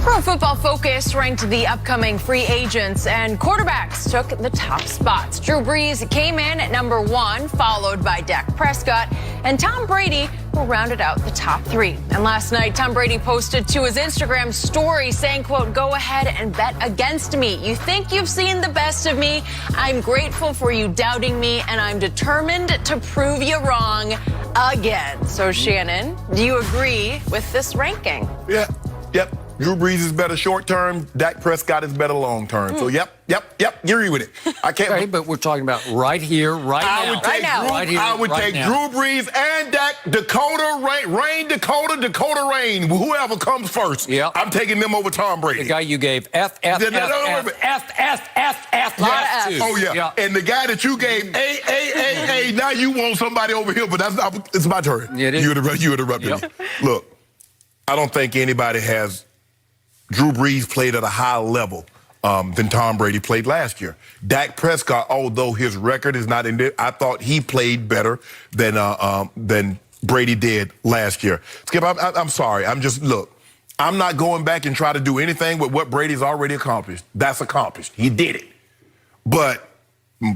Pro Football Focus ranked the upcoming free agents, and quarterbacks took the top spots. Drew Brees came in at number 1, followed by Dak Prescott, and Tom Brady who rounded out the top 3. And last night, Tom Brady posted to his Instagram story saying, quote, "Go ahead and bet against me. You think you've seen the best of me. I'm grateful for you doubting me, and I'm determined to prove you wrong again." So, Shannon, do you agree with this ranking? Yeah. Yep. Drew Brees is better short term. Dak Prescott is better long term. So, yep. Agree with it. I can't. Okay, but we're talking about right here, right now. I would take Drew Brees and Dak, Dakota Rain, whoever comes first. Yeah. I'm taking them over Tom Brady. The guy you gave F. Yes. Oh, yeah. And the guy that you gave A. Now you want somebody over here, but it's my turn. It is. You interrupted me. Look, I don't think anybody has. Drew Brees played at a higher level than Tom Brady played last year. Dak Prescott, although his record is not in there, I thought he played better than Brady did last year. Skip, I'm sorry. Look, I'm not going back and try to do anything with what Brady's already accomplished. That's accomplished. He did it. But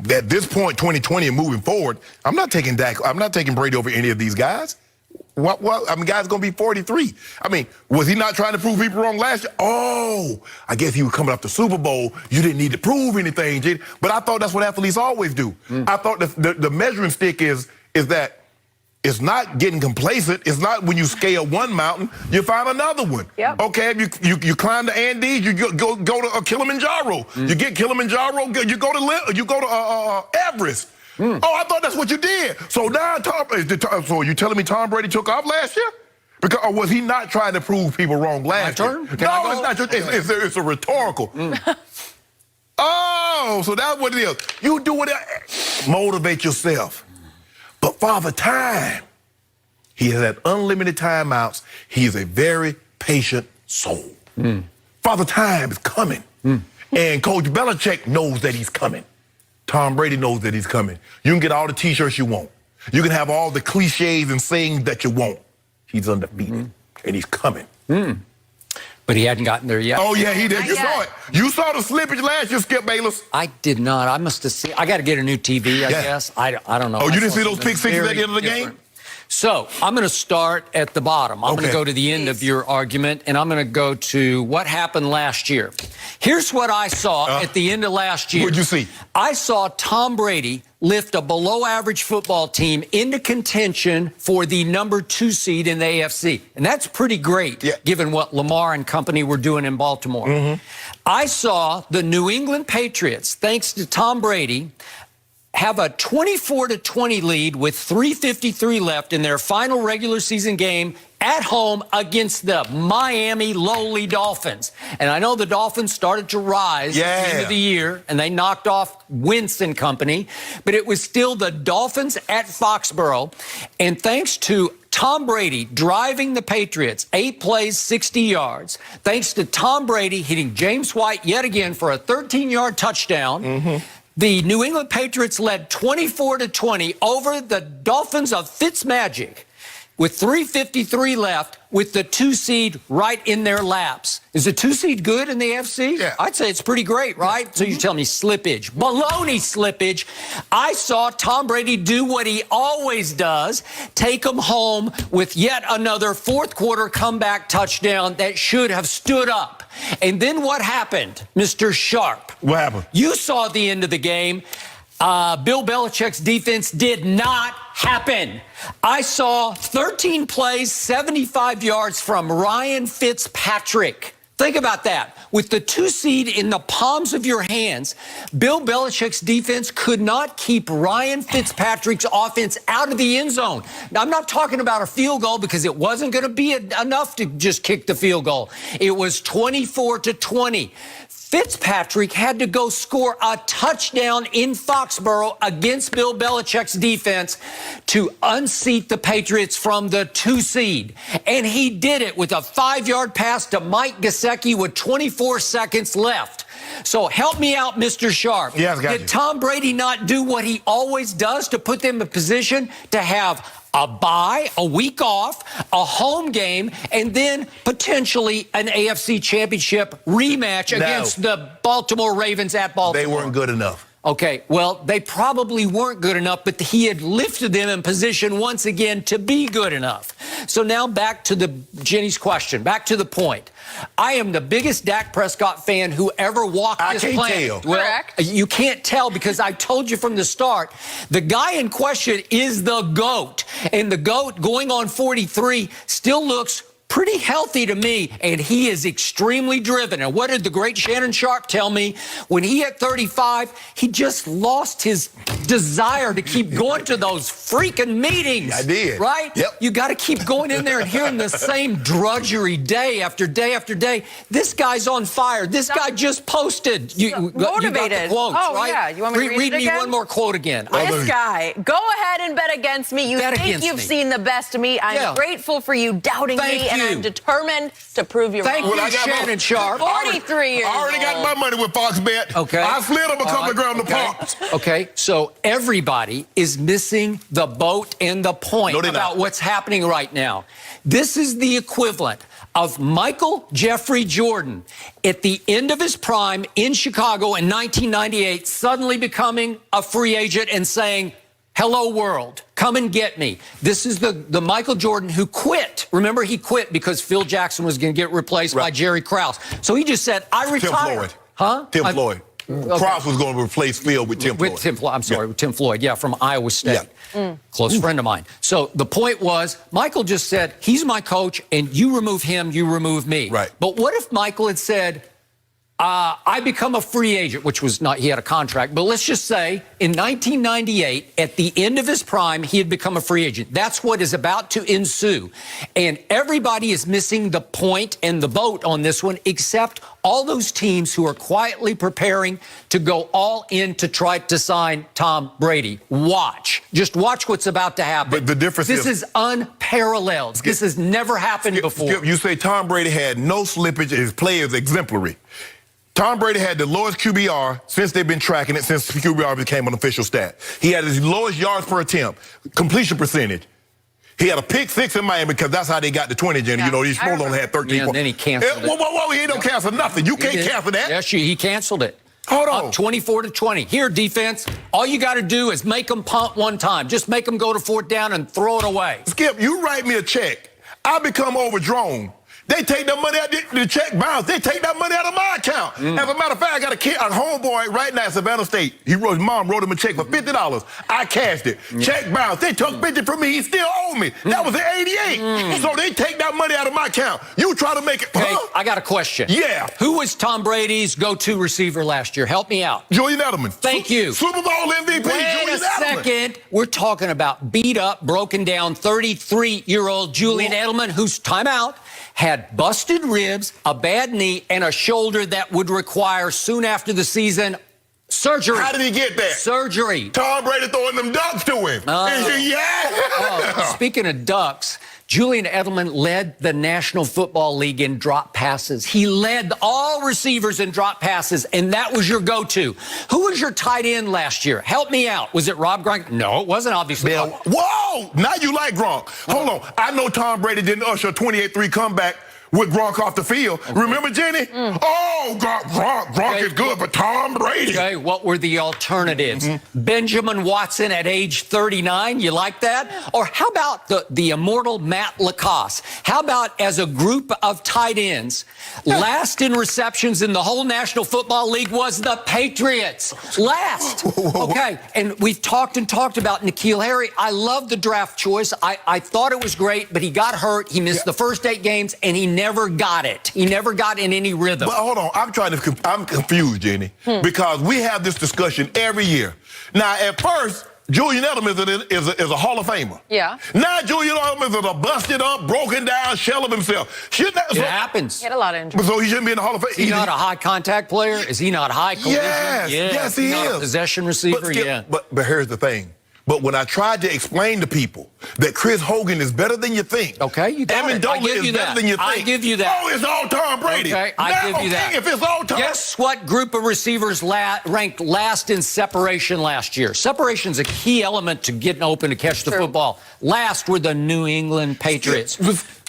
at this point, 2020 and moving forward, I'm not taking Brady over any of these guys. What? I mean, guy's going to be 43. I mean, was he not trying to prove people wrong last year? Oh, I guess he was coming off the Super Bowl. You didn't need to prove anything, J. But I thought that's what athletes always do. I thought the measuring stick is that it's not getting complacent. It's not when you scale one mountain, you find another one. Yep. Okay, you climb the Andes, you go to Kilimanjaro. You get Kilimanjaro, you go to Everest. Oh, I thought that's what you did. So now, so you telling me Tom Brady took off last year? Or was he not trying to prove people wrong last year? No, it's not. It's a rhetorical. Oh, so that's what it is. You do whatever. Motivate yourself. But Father Time, he has had unlimited timeouts. He is a very patient soul. Father Time is coming. And Coach Belichick knows that he's coming. Tom Brady knows that he's coming. You can get all the T-shirts you want. You can have all the cliches and sayings that you want. He's undefeated, and he's coming. But he hadn't gotten there yet. Oh, yeah, he did. You saw it. You saw the slippage last year, Skip Bayless. I did not. I must have seen. I got to get a new TV, I guess. I don't know. Oh, you didn't see those pick sixes at the end of the game? So I'm going to start at the bottom. I'm going to go to the end of your argument, and I'm going to go to what happened last year. Here's what I saw at the end of last year. What'd you see? I saw Tom Brady lift a below-average football team into contention for the number 2 seed in the AFC. And that's pretty great, given what Lamar and company were doing in Baltimore. I saw the New England Patriots, thanks to Tom Brady, have a 24-20 lead with 3:53 left in their final regular season game at home against the Miami lowly Dolphins. And I know the Dolphins started to rise at the end of the year, and they knocked off Wentz and company, but it was still the Dolphins at Foxborough. And thanks to Tom Brady driving the Patriots 8 plays, 60 yards, thanks to Tom Brady hitting James White yet again for a 13-yard touchdown, the New England Patriots led 24-20 over the Dolphins of Fitzmagic with 3:53 left with the 2 seed right in their laps. Is the 2 seed good in the AFC? Yeah. I'd say it's pretty great, right? So you tell me slippage. Baloney slippage. I saw Tom Brady do what he always does, take them home with yet another fourth-quarter comeback touchdown that should have stood up. And then what happened, Mr. Sharp? What happened? You saw the end of the game. Bill Belichick's defense did not happen. I saw 13 plays, 75 yards from Ryan Fitzpatrick. Think about that. With the 2 seed in the palms of your hands, Bill Belichick's defense could not keep Ryan Fitzpatrick's offense out of the end zone. Now, I'm not talking about a field goal because it wasn't going to be enough to just kick the field goal. It was 24-20. Fitzpatrick had to go score a touchdown in Foxborough against Bill Belichick's defense to unseat the Patriots from the 2 seed. And he did it with a 5-yard pass to Mike Gesicki with 24 seconds left. So help me out, Mr. Sharp. Yes, got you. Did Tom Brady not do what he always does to put them in a position to have a bye, a week off, a home game, and then potentially an AFC Championship rematch against the Baltimore Ravens at Baltimore. They weren't good enough. Okay, well, they probably weren't good enough, but he had lifted them in position once again to be good enough. So now back to Jenny's question, back to the point. I am the biggest Dak Prescott fan who ever walked this planet. I can't tell. Well, Correct. you can't tell because I told you from the start, the guy in question is the GOAT. And the GOAT going on 43 still looks pretty healthy to me, and he is extremely driven. And what did the great Shannon Sharp tell me? When he hit 35, he just lost his desire to keep going to those freaking meetings. I did. Right? Yep. You got to keep going in there and hearing the same drudgery day after day after day. This guy's on fire. This guy just posted. You got the quotes, right? Yeah. You want me to read it me again? one more quote again. This guy, go ahead and bet against me. You think you've seen the best of me. I'm grateful for you doubting me, and I'm determined to prove you wrong. Thank you, Shannon Sharp. 43 years I already got my money with Fox Bet. Okay. I slid him a couple of grand to Fox. Okay, so everybody is missing the boat and the point about what's happening right now. This is the equivalent of Michael Jeffrey Jordan at the end of his prime in Chicago in 1998, suddenly becoming a free agent and saying, "Hello, world, come and get me." This is the Michael Jordan who quit. Remember, he quit because Phil Jackson was going to get replaced by Jerry Krause. So he just said, "I retire." Tim Floyd. Huh? Tim Floyd. Krause was going to replace Phil with Tim Floyd. With Tim Floyd. I'm sorry, with Tim Floyd. Yeah, from Iowa State. Close friend of mine. So the point was, Michael just said, he's my coach, and you remove him, you remove me. Right. But what if Michael had said, I become a free agent, which was not, he had a contract, but let's just say in 1998, at the end of his prime, he had become a free agent. That's what is about to ensue. And everybody is missing the point and the boat on this one, except all those teams who are quietly preparing to go all in to try to sign Tom Brady. Watch. Just watch what's about to happen. But the difference this is unparalleled. This has never happened before. You say Tom Brady had no slippage. His play is exemplary. Tom Brady had the lowest QBR since they've been tracking it, since QBR became an official stat. He had his lowest yards per attempt, completion percentage. He had a pick 6 in Miami because that's how they got the 20, Jenny. You know, he's supposed to only had 13 points. And then he canceled it. Whoa, he don't cancel nothing. You can't cancel that. Yes, he canceled it. Hold on. Up 24-20. Here, defense, all you got to do is make them punt one time. Just make them go to 4th down and throw it away. Skip, you write me a check. I become overdrawn. They take that money out, the check bounce. They take that money out of my account. As a matter of fact, I got a homeboy right now at Savannah State. His mom wrote him a check for $50. I cashed it. Check bounce. They took $50 from me. He still owed me. That was in '88. So they take that money out of my account. You try to make it. Hey, I got a question. Yeah. Who was Tom Brady's go-to receiver last year? Help me out. Julian Edelman. Thank you. Super Bowl MVP. Wait a second. We're talking about beat up, broken down 33-year-old Julian Edelman, whose timeout had busted ribs, a bad knee, and a shoulder that would require, soon after the season, surgery. How did he get that? Surgery. Tom Brady throwing them ducks to him. Speaking of ducks, Julian Edelman led the National Football League in drop passes. He led all receivers in drop passes, and that was your go-to. Who was your tight end last year? Help me out. Was it Rob Gronk? No, it wasn't, obviously. Whoa! Now you like Gronk. Hold on. I know Tom Brady didn't usher a 28-3 comeback with Gronk off the field. Remember, Jenny? Oh, Gronk is good, but Tom Brady. Okay, what were the alternatives? Benjamin Watson at age 39, you like that? Or how about the immortal Matt Lacoste? How about as a group of tight ends, last in receptions in the whole National Football League was the Patriots. Last. Okay, and we've talked about N'Keal Harry. I love the draft choice. I thought it was great, but he got hurt. He missed the first 8 games, and he never got it. He never got in any rhythm. But hold on, I'm confused, Jenny, because we have this discussion every year. Now, at first, Julian Edelman is a Hall of Famer. Yeah. Now Julian Edelman is a busted up, broken down shell of himself. It happens. He had a lot of injuries. So he shouldn't be in the Hall of Fame. Is he not a high contact player? Is he not high collision? Yes, he not is. A possession receiver. But here's the thing. But when I tried to explain to people that Chris Hogan is better than you think, okay, you got it. I give you that. Better than you think. I give you that. Oh, it's all Tom Brady. Okay, I give you that. If it's all Tom, guess what group of receivers ranked last in separation last year? Separation's a key element to getting open to catch the football. Last were the New England Patriots.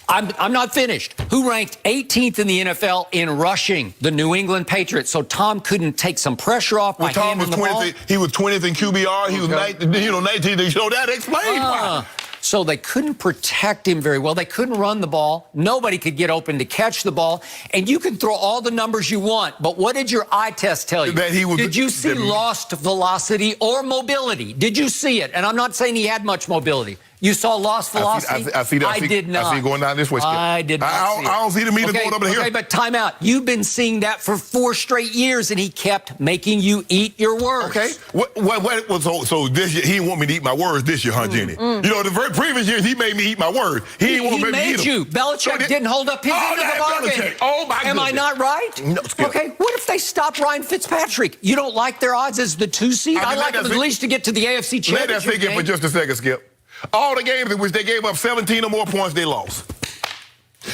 I'm not finished. Who ranked 18th in the NFL in rushing? The New England Patriots. So Tom couldn't take some pressure off by handing the ball. He was 20th in QBR. He was 19th. So that explains why. So they couldn't protect him very well. They couldn't run the ball. Nobody could get open to catch the ball. And you can throw all the numbers you want, but what did your eye test tell you? Did you see lost velocity or mobility? Did you see it? And I'm not saying he had much mobility. You saw lost velocity? I see that. I did not. I see going down this way. I did not see it. I don't see the meter going up in here. Okay, but time out. You've been seeing that for 4 straight years, and he kept making you eat your words. Okay. So this year, he didn't want me to eat my words this year, huh, Jenny? You know, the very previous years, he made me eat my words. He didn't want me to eat them. He made you. Belichick didn't hold up his end of the bargain. Oh, my goodness. Am I not right? No, okay, what if they stopped Ryan Fitzpatrick? You don't like their odds as the 2 seed? I like them at least to get to the AFC Championship. Let that sink in for just a second, Skip. All the games in which they gave up 17 or more points, they lost.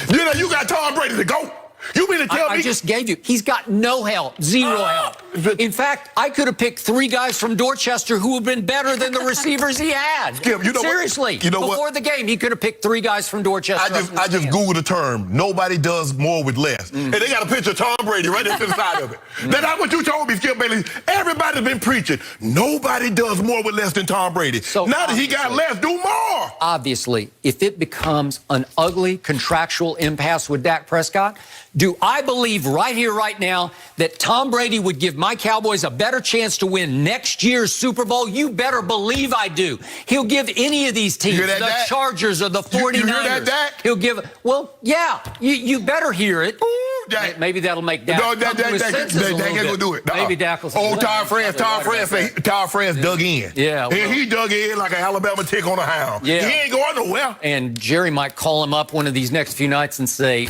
You know, you got Tom Brady to go. You mean to tell me? I just gave you. He's got no help, zero help. In fact, I could have picked 3 guys from Dorchester who have been better than the receivers he had. Skip, you know seriously, what? You know before the game, he could have picked 3 guys from Dorchester. I just Googled the term. Nobody does more with less. And they got a picture of Tom Brady right there to the side of it. That's not what you told me, Skip Bayless. Everybody's been preaching. Nobody does more with less than Tom Brady. So now that he got less, do more. Obviously, if it becomes an ugly contractual impasse with Dak Prescott, do I believe right here, right now, that Tom Brady would give my Cowboys a better chance to win next year's Super Bowl? You better believe I do. He'll give any of these teams, the Chargers or the 49ers. You hear that, Dak? He'll give, well, yeah, you better hear it. Ooh, Dak. Maybe that'll make Dak come to his senses a little bit. Dak ain't gonna do it. Maybe Dak will say, Todd France dug in. Yeah. Well, he dug in like an Alabama tick on a hound. Yeah. He ain't going nowhere. And Jerry might call him up one of these next few nights and say,